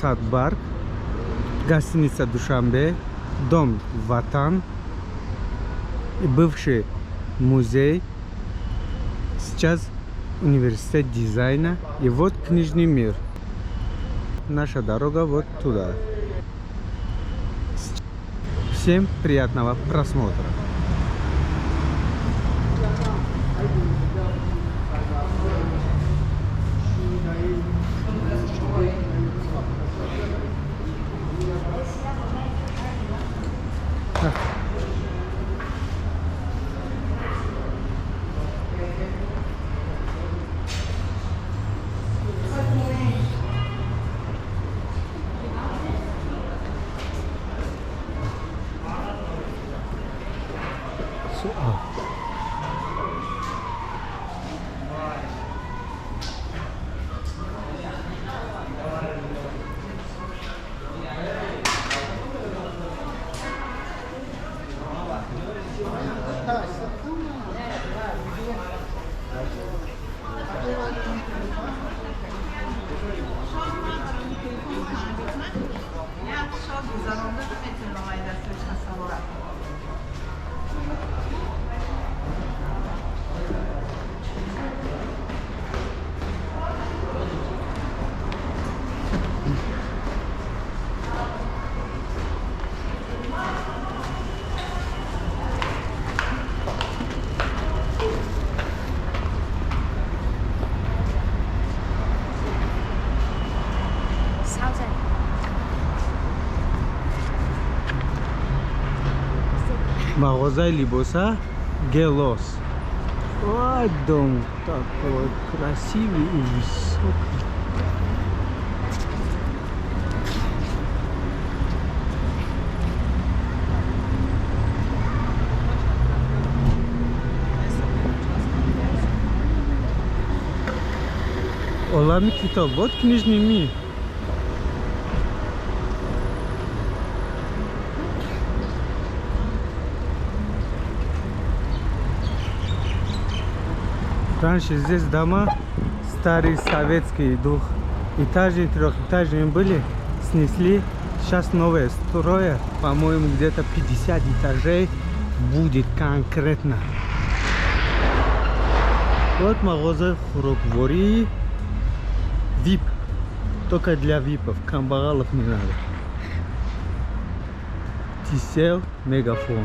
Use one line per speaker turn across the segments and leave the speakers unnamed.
Садбарк, гостиница Душанбе, дом Ватан и бывший музей. Сейчас университет дизайна. И вот книжный мир. Наша дорога вот туда. Всем приятного просмотра. Мороза либоса Гелос. Ой, дом такой красивый и высокий. Олами китап, вот книжный мир. Раньше здесь дома старый советский дух. Этажные, трехэтажные были, снесли. Сейчас новые строят. По-моему, где-то 50 этажей будет конкретно. Вот Морозов Роквори. VIP. Только для випов. Камбаралов не надо. Тисел, Мегафон.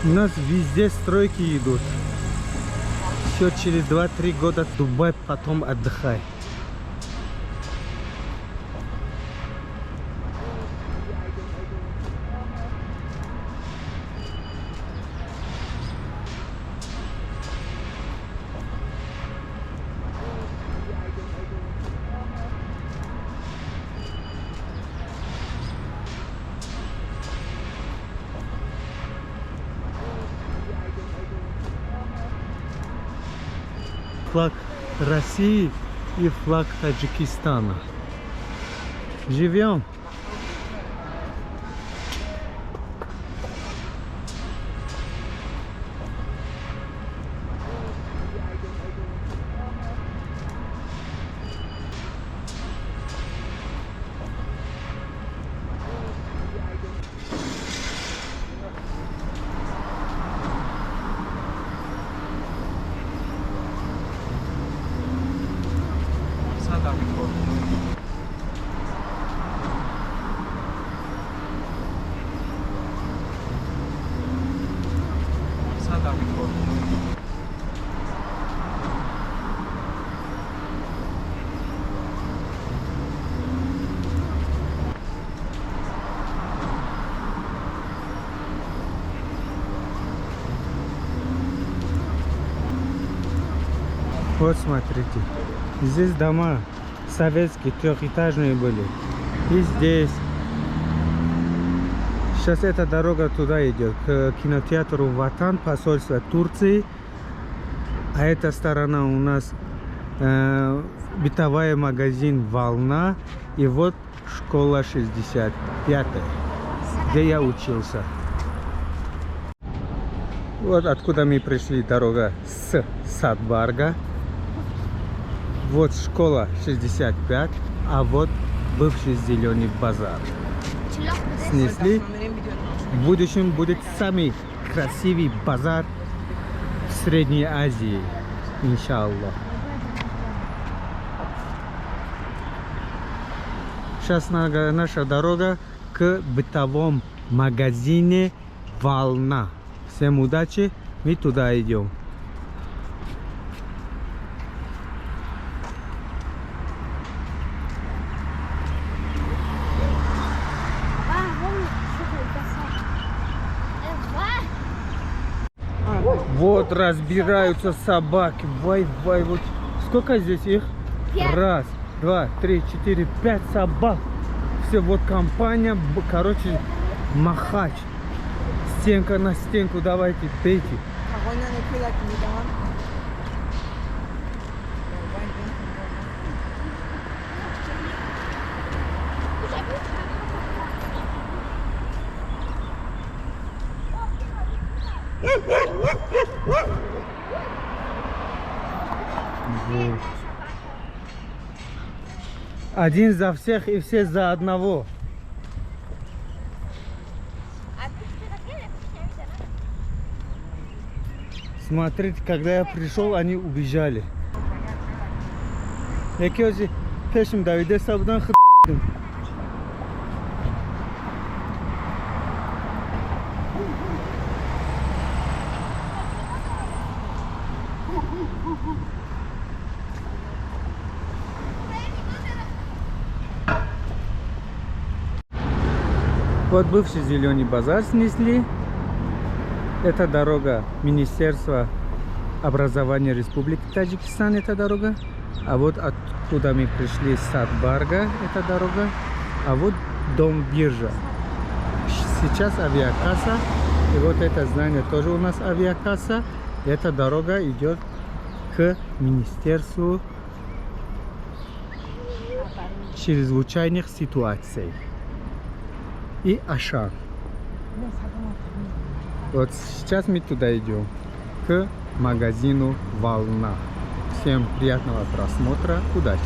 У нас везде стройки идут. Все через 2-3 года Дубай, потом отдыхай. флаг России и флаг Таджикистана. Живем. Вот смотрите, здесь дома советские, трехэтажные были. И здесь. Сейчас эта дорога туда идет, к кинотеатру Ватан, посольство Турции. А эта сторона у нас бытовой магазин Волна. И вот школа 65, где я учился. Вот откуда мы пришли, дорога с Садбарга. Вот школа 65, а вот бывший зеленый базар. Снесли. В будущем будет самый красивый базар в Средней Азии, иншаллах. Сейчас наша дорога к бытовому магазине Волна. Всем удачи, мы туда идем. Вот разбираются собаки. Вай. Вот сколько здесь их?
5.
Раз, два, три, четыре, 5 собак. Все, вот компания, короче, махач. Стенка на стенку, давайте, пейте. Вот. Один за всех и все за одного. Смотрите, когда я пришел, они убежали. Якози пешим Давиде сабдан х**м. Вот бывший зеленый базар снесли. Это дорога Министерства образования Республики Таджикистан, эта дорога. А вот откуда мы пришли, Садбарга, эта дорога. А вот дом биржа. Сейчас авиакасса. И вот это здание тоже у нас авиакасса. Эта дорога идет к Министерству чрезвычайных ситуаций. И Ашан. Вот сейчас мы туда идем, к магазину Волна. Всем приятного просмотра, удачи!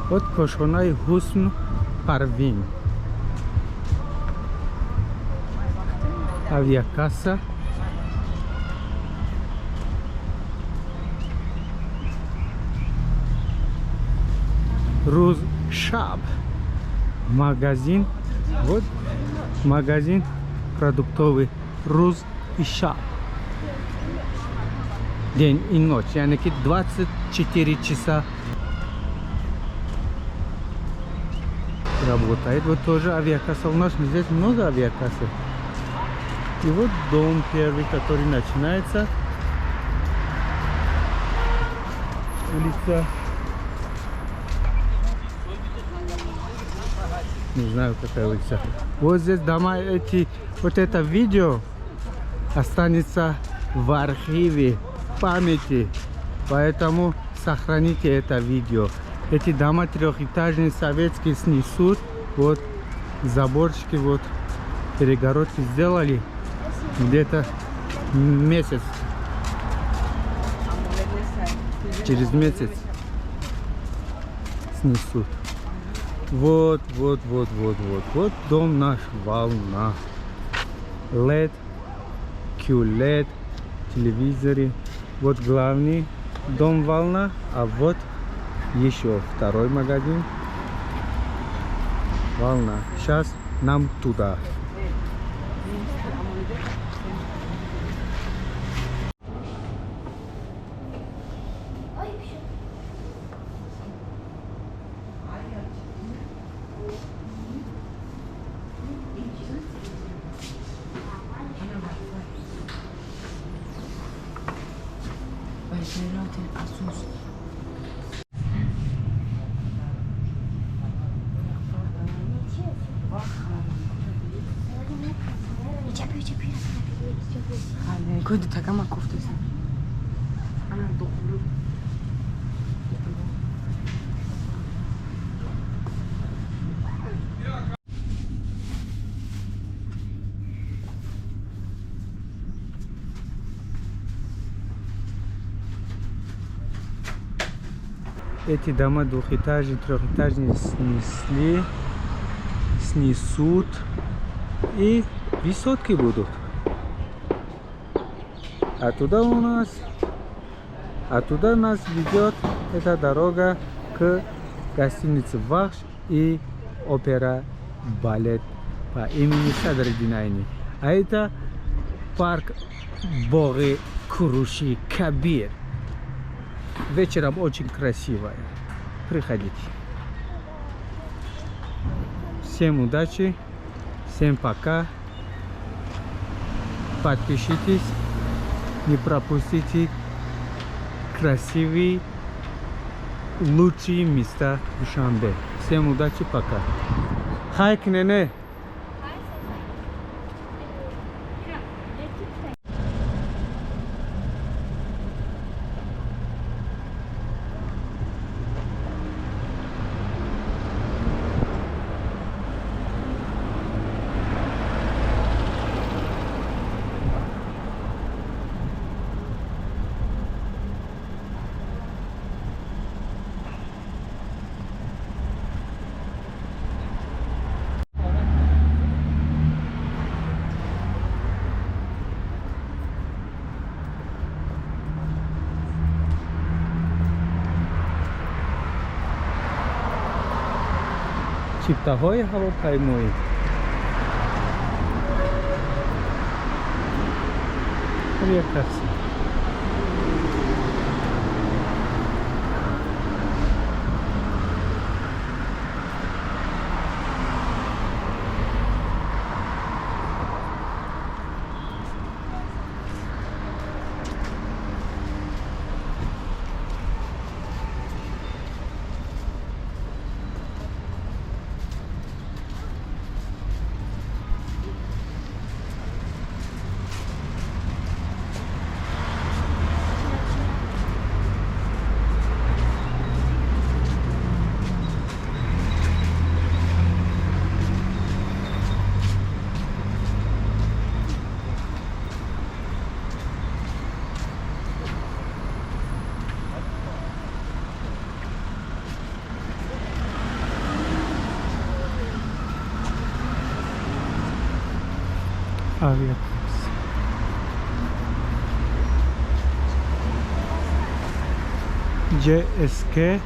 Вот Кошонай Хусн Парвин. Авиакасса. Ruz Shop. Магазин. Вот магазин продуктовый Ruz и Shop. День и ночь. Yani 24 часа работает. Вот тоже авиакасса. У нас здесь много авиакассов. И вот дом первый, который начинается. Улица. Не знаю, какая улица. Вот здесь дома эти. Вот это видео останется в архиве памяти. Поэтому сохраните это видео. Эти дома трехэтажные советские снесут. Вот заборчики, вот перегородки сделали. Где-то месяц. Через месяц снесут. Вот дом наш Волна. LED, QLED, телевизоры. Вот главный дом Волна, а вот еще второй магазин Волна. Сейчас нам туда.
كنت تجمع كفتة أنا دخول
Эти дома двухэтажные, трехэтажные снесут и высотки будут. Оттуда нас ведет эта дорога к гостинице Вахш и опера балет по имени Садр Динайни. А это парк Боги Куруши Кабир. Вечером очень красивая. Приходите. Всем удачи, всем пока. Подпишитесь, не пропустите красивые, лучшие места в Душанбе. Всем удачи, пока. Хайк, нене. چیپتاهای هواپیمایی یک تاکسی aviataks. JSK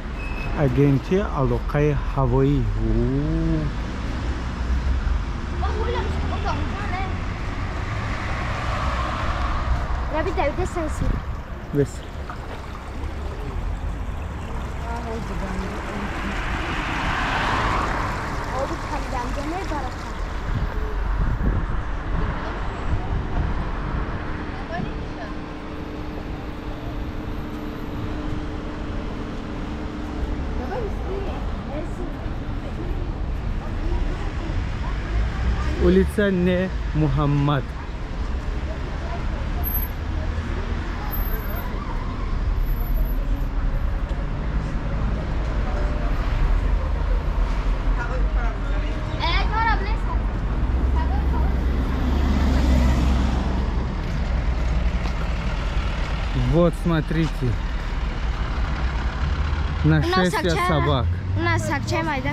агентия алоқаи ҳавоӣ. Бес. Улица Не Мухаммад. Вот смотрите, нашествие собак.
У нас Акчай Майда.